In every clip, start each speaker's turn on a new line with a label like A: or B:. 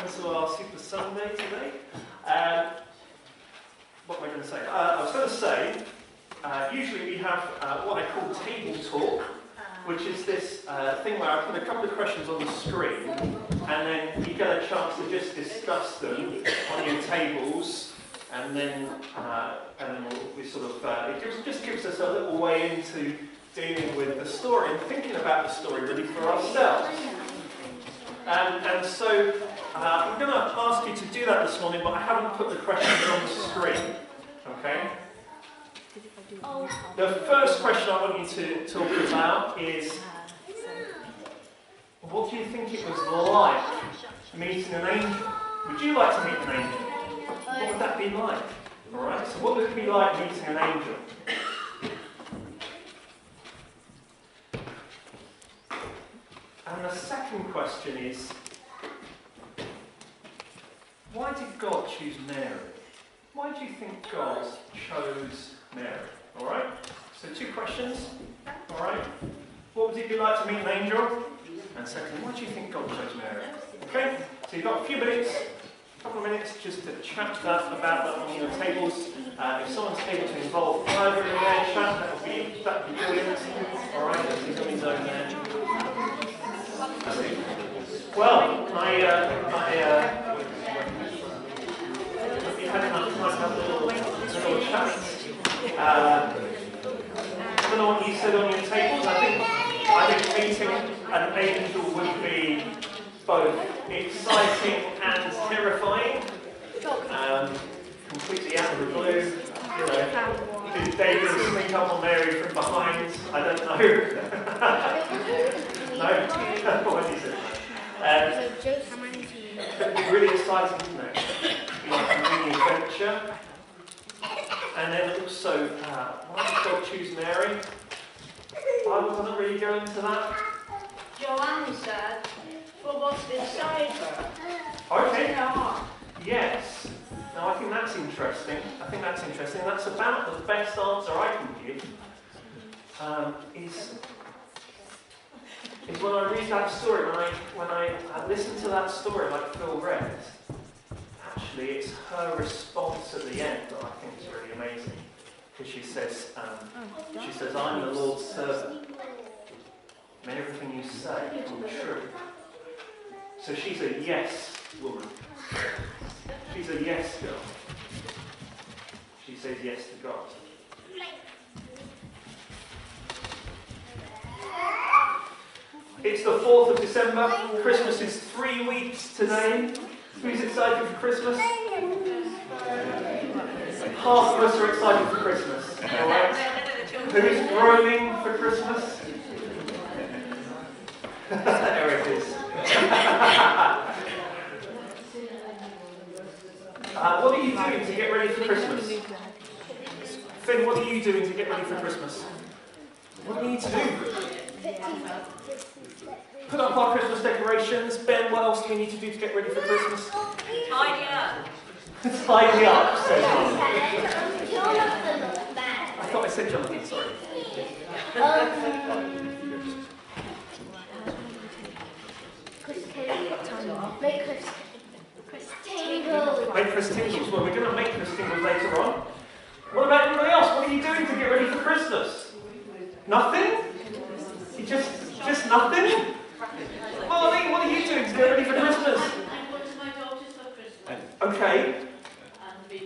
A: welcome to our Super Sunday today. What am I going to say? I was going to say, usually we have what I call table talk, which is this thing where I put a couple of questions on the screen, and then you get a chance to just discuss them on your tables, and then we sort of, it just gives us a little way into dealing with the story and thinking about the story really for ourselves. And so I'm going to ask you to do that this morning, but I haven't put the questions on the screen. Okay? The first question I want you to talk about is, what do you think it was like meeting an angel? Would you like to meet an angel? What would that be like? Alright, so what would it be like meeting an angel? And the second question is, why did God choose Mary? Why do you think God chose Mary? Alright? So 2 questions. Alright? What would it be like to meet an angel? And secondly, why do you think God chose Mary? Okay? So you've got a few minutes, a couple of minutes just to chat about that on your tables. If someone's able to involve either in their chat, that would be brilliant. Alright, he's on his own there. Well, we had enough time to have a little chat. I don't know what you said on your tables. I think meeting an angel would be both exciting and terrifying. Completely out of the blue. You know, did David sneak up on Mary from behind? I don't know. No? What did you say? It'd be really exciting, isn't it? Like a mini adventure. And then also, why did God choose Mary? The Bible doesn't really go into that.
B: Joanne said, for what's inside her.
A: Okay. Yes. Now I think that's interesting. That's about the best answer I can give. Is when I read that story, when I listen to that story like Phil read, actually it's her response at the end that I think is really amazing. Because she says, I'm the Lord's servant. May everything you say come true. So she's a yes woman. She's a yes girl. She says yes to God. It's the 4th of December. Christmas is 3 weeks today. Who's excited for Christmas? Half of us are excited for Christmas. All right? Who's groaning for Christmas? There it is. What are you doing to get ready for Christmas? Finn, what are you doing to get ready for Christmas? What do we need to do? Put up our Christmas decorations. Ben, what else do we need to do to get ready for Christmas?
B: Tidy up.
A: Tidy up, says I thought I said Jonathan, sorry. Make Chris tingles. Well, we're going to make Chris tingles later on. What about everybody else? What are you doing to get ready for Christmas? Nothing? You just nothing? Molly, what are you doing to get ready for Christmas?
B: I'm going to my daughter's for Christmas.
A: Okay.
B: And be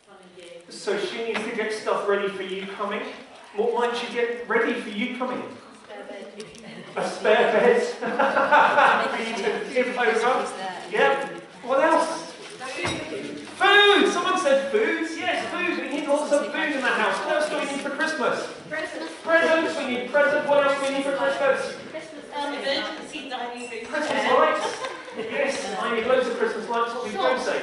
B: fun and games.
A: So she needs to get stuff ready for you coming. What might she get ready for you coming? A spare bed. For you to give over. Yep. What else? Food! Someone said food. Yes, food. We need lots of food in the house. What else do we need for Christmas? Presents. We need presents. What else do we need for Christmas?
B: Emergency dining room.
A: Christmas lights. Yes, I need loads of Christmas lights. What we don't say.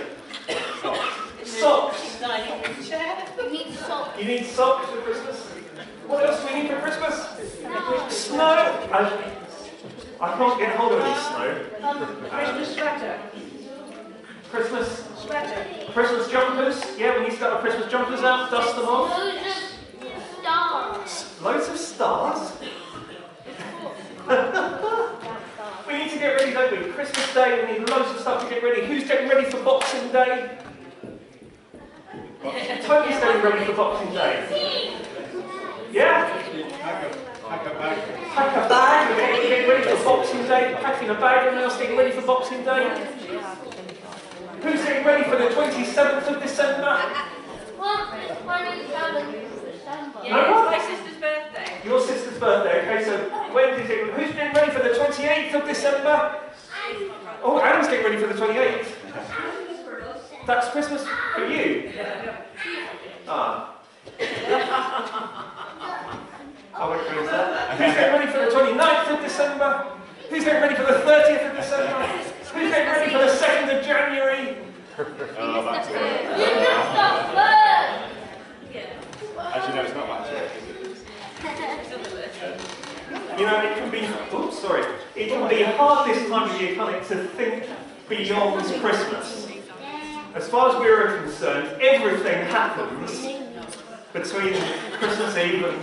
A: Socks.
B: Dining room chair.
C: We need socks.
A: You need socks for Christmas. What else do we need for Christmas? Snow. I can't get hold of any snow.
B: Christmas sweater.
A: Christmas
B: Sweater.
A: Christmas jumpers. Yeah, we need to get our Christmas jumpers out, dust them off.
C: Loads of stars.
A: Loads of stars. We need to get ready, don't we? Christmas Day, we need loads of stuff to get ready. Who's getting ready for Boxing Day? Tony's getting ready for Boxing Day. Yeah?
C: Pack a bag.
A: Pack a bag. We're getting ready for Boxing Day. Packing a bag. Anyone else getting ready for Boxing Day? Who's getting ready for the 27th of December?
B: Well, it's my 27th December.
A: Yeah,
D: my sister's birthday.
A: Your sister's birthday. Okay, so when is it? Who's getting ready for the 28th of December? Oh, Adam's getting ready for the 28th. That's Christmas for you. Ah. I won't finish that. Who's getting ready for the 29th of December? Who's getting ready for the 30th of December? Who's getting ready for the 2nd of January?
C: Oh, that's it.
B: You can stop first!
C: Actually, no, it's not much.
A: You know, it can be, oops, sorry. It can be hard this time of year, can't it, to think beyond Christmas. As far as we're concerned, everything happens between Christmas Eve and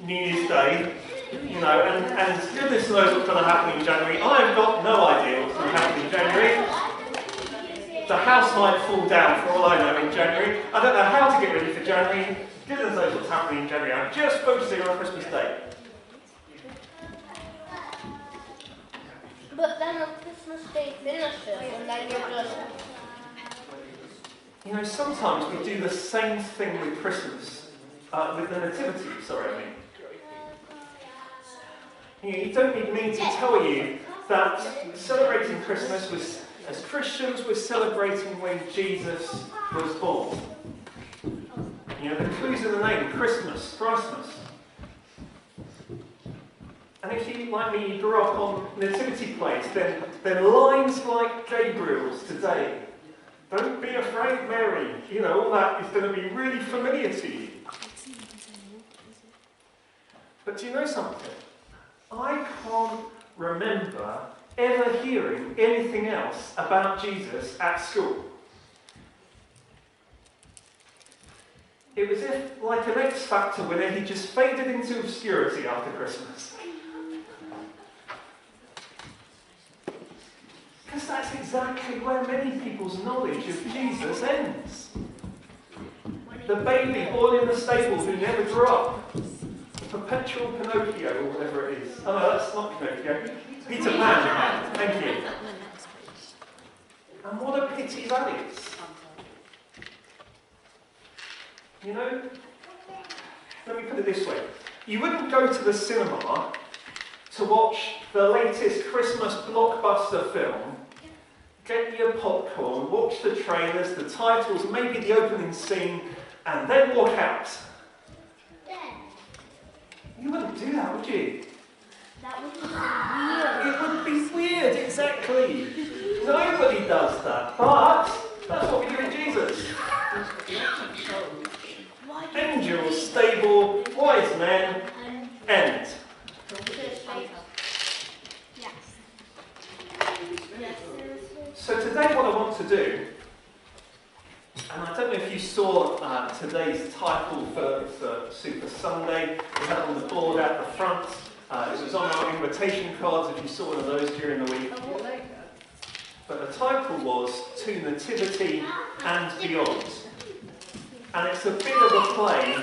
A: New Year's Day, you know, and goodness knows what's going to happen in January. I've got no idea what's going to happen in January. The house might fall down for all I know in January. I don't know how to get ready for January. Goodness knows what's happening in January. I'm just focusing on Christmas Day.
B: But then on Christmas Day finishes and then you're just...
A: You know, sometimes we do the same thing with Christmas, with the Nativity, sorry, I mean. You know, you don't need me to tell you that celebrating Christmas was, as Christians, we're celebrating when Jesus was born. You know, the clues in the name, Christmas, Christmas. And if you, like me, you grew up on nativity plays, then lines like Gabriel's today, "Don't be afraid, Mary," you know, all that is going to be really familiar to you. But do you know something? I can't remember ever hearing anything else about Jesus at school. It was if, like an X Factor winner, he just faded into obscurity after Christmas. Because that's exactly where many people's knowledge of Jesus ends. The baby born in the stable who never grew up. The perpetual Pinocchio, or whatever it is. Oh no, that's not Pinocchio. Peter Pan. Thank you. And what a pity that is. You know, let me put it this way. You wouldn't go to the cinema to watch the latest Christmas blockbuster film, get your popcorn, watch the trailers, the titles, maybe the opening scene, and then walk out. You wouldn't do that, would you?
B: That would be weird.
A: It would be weird, exactly. Nobody does that, but that's what we do with Jesus. Angels, stable, wise men, end. So today what I want to do, and I don't know if you saw today's title for Super Sunday, we had it on the board at the front, it was on our invitation cards if you saw one of those during the week. But the title was To Nativity and Beyond. And it's a bit of a play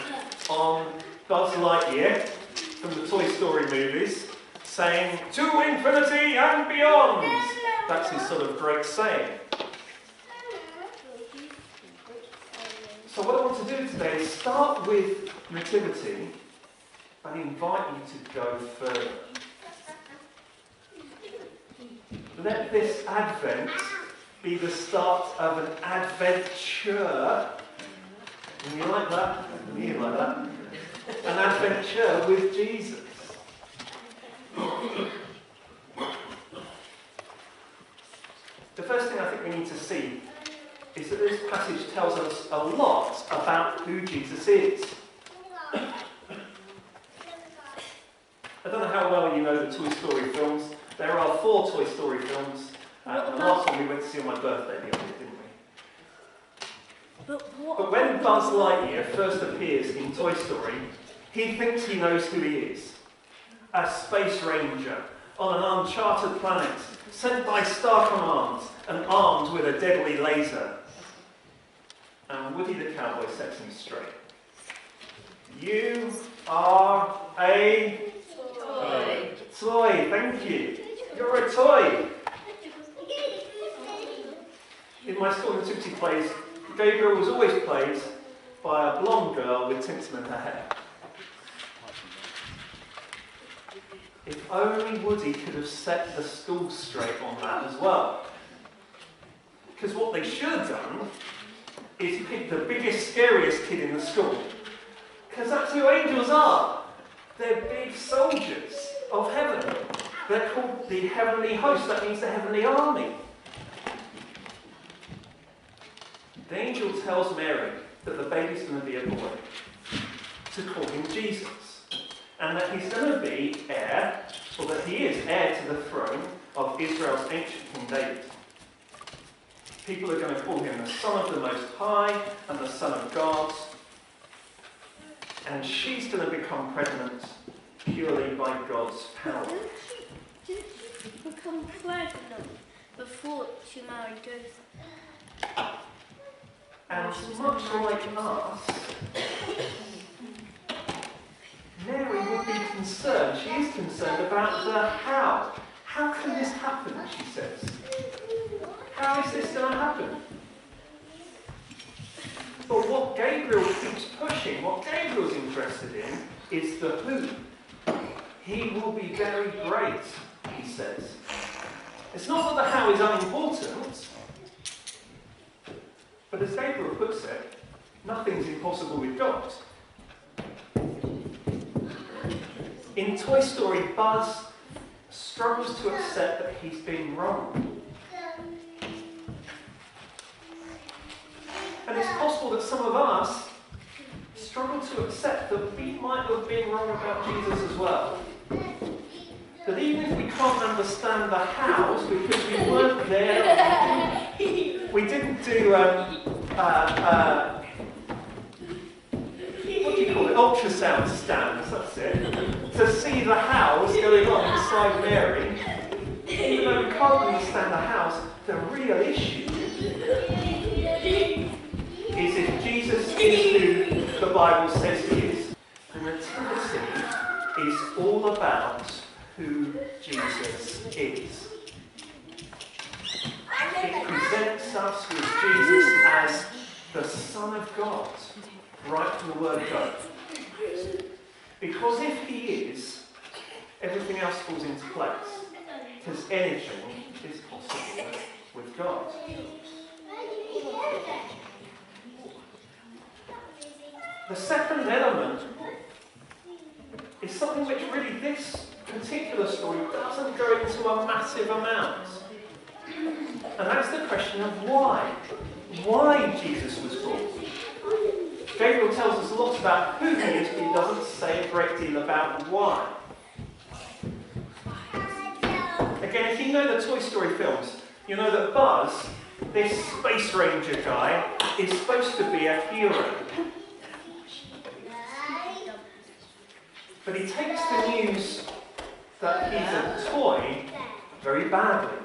A: on Buzz Lightyear from the Toy Story movies, saying, "To infinity and beyond!" That's his sort of great saying. So what I want to do today is start with Nativity and invite you to go further. Let this Advent be the start of an adventure. And you like that? You like that? An adventure with Jesus. The first thing I think we need to see is that this passage tells us a lot about who Jesus is. I don't know how well you know the Toy Story films. There are 4 Toy Story films. The last one we went to see on my birthday the other day, didn't we? But when Buzz Lightyear first appears in Toy Story, he thinks he knows who he is. A space ranger on an uncharted planet sent by star command and armed with a deadly laser. And Woody the cowboy sets him straight. You are a
B: Toy.
A: toy, thank you. You're a toy. In my school nativity plays, Gabriel was always played by a blonde girl with tinsel in her hair. If only Woody could have set the school straight on that as well. Because what they should have done is pick the biggest, scariest kid in the school. Because that's who angels are. They're big soldiers of heaven. They're called the heavenly host. That means the heavenly army. The angel tells Mary that the baby's going to be a boy, to call him Jesus. And that he's going to be heir, or that he is heir to the throne of Israel's ancient King David. People are going to call him the Son of the Most High and the Son of God. And she's going to become pregnant purely by God's power.
D: Didn't she become pregnant before she married Joseph?
A: And much like us, Mary would be concerned, she is concerned about the how. How can this happen, she says. How is this going to happen? But what Gabriel keeps pushing, what Gabriel's interested in, is the who. He will be very great, he says. It's not that the how is unimportant, but as Gabriel puts it, nothing's impossible with God. In Toy Story, Buzz struggles to accept that he's been wrong. And it's possible that some of us struggle to accept that we might have been wrong about Jesus as well. That even if we can't understand the hows, because we weren't there, we didn't do, what do you call it, ultrasound scans, that's it, to see the hows going on inside Mary, even though we can't understand the hows, the real issue is if Jesus is who the Bible says he is. The Nativity is all about who Jesus is. It presents us with Jesus as the Son of God, right from the word go. Because if he is, everything else falls into place. Because anything is possible with God. The second element is something which really this particular story doesn't go into a massive amount. And that's the question of why. Why Jesus was born. Gabriel tells us a lot about who he is, but he doesn't say a great deal about why. Again, if you know the Toy Story films, you know that Buzz, this Space Ranger guy, is supposed to be a hero. But he takes the news that he's a toy very badly.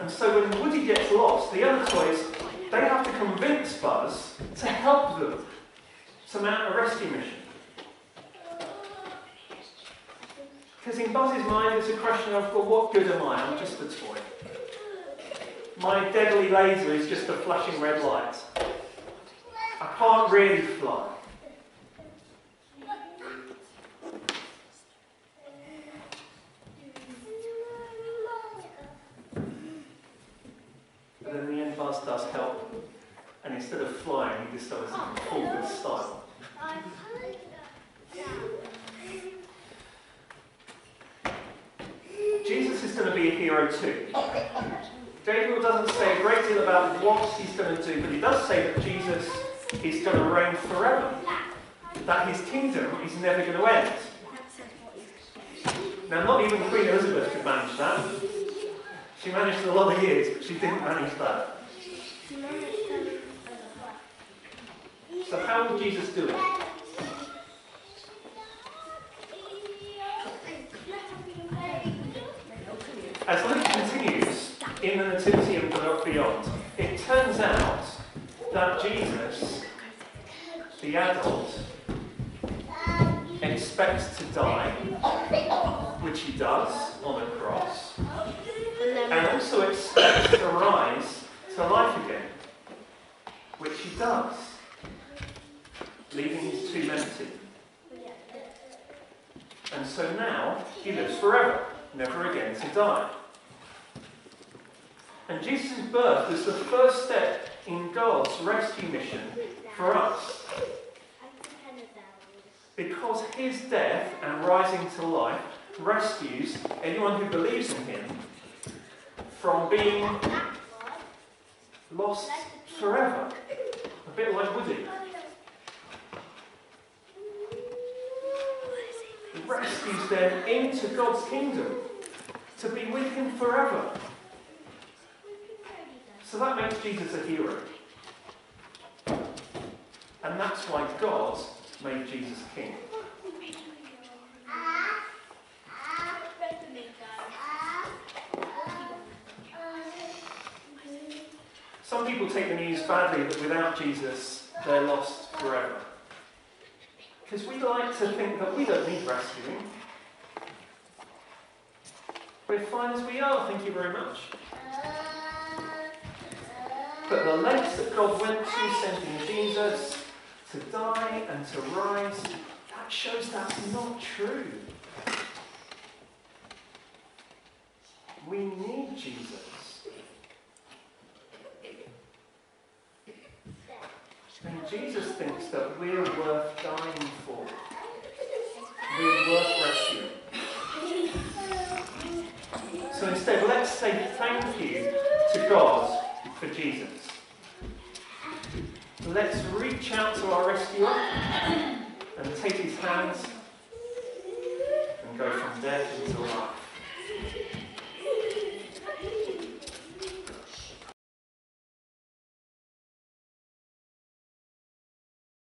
A: And so when Woody gets lost, the other toys, they have to convince Buzz to help them to mount a rescue mission. Because in Buzz's mind, it's a question of, well, what good am I? I'm just a toy. My deadly laser is just a flashing red light. I can't really fly. But in the end, Buzz does help. And instead of flying, he decides to fall with style. Jesus is going to be a hero too. Gabriel doesn't say a great deal about what he's going to do, but he does say that Jesus is going to reign forever. That his kingdom is never going to end. Now, not even Queen Elizabeth could manage that. She managed a lot of years, but she didn't manage that. So how will Jesus do it? as Luke continues in the Nativity and beyond, it turns out that Jesus, the adult, expects to die, which he does on the cross, and also expects to rise to life again, which he does, leaving his tomb empty. And so now he lives forever, never again to die. And Jesus' birth was the first step in God's rescue mission for us. Because his death and rising to life rescues anyone who believes in him from being lost forever. A bit like Woody. It rescues them into God's kingdom to be with him forever. So that makes Jesus a hero. And that's why God made Jesus king. Some people take the news badly that without Jesus, they're lost forever. Because we like to think that we don't need rescuing. We're fine as we are, thank you very much. But the lengths that God went to sending Jesus to die and to rise, that shows that's not true. We need Jesus. And Jesus thinks that we're worth dying for. We're worth rescuing. So instead, let's say thank you to God for Jesus. Let's reach out to our rescuer and take his hands and go from death into life.